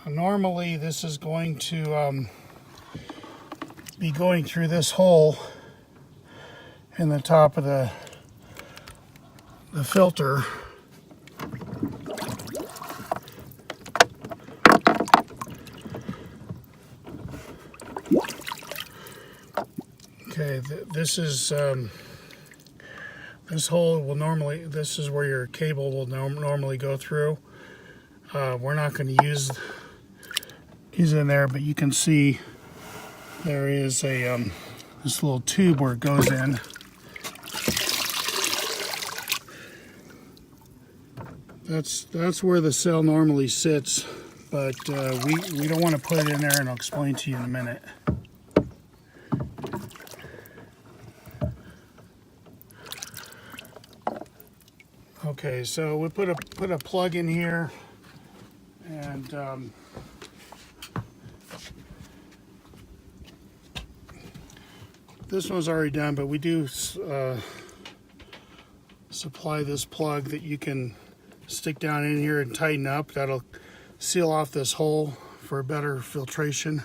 Normally this is going to be going through this hole in the top of the filter. Okay, this is this hole will normally, this is where your cable will normally go through. We're not going to use it in there, but you can see there is a this little tube where it goes in. That's where the cell normally sits, but we don't want to put it in there, and I'll explain to you in a minute. Okay, so we put a plug in here, and this one's already done, but we do supply this plug that you can stick down in here and tighten up. That'll seal off this hole for better filtration.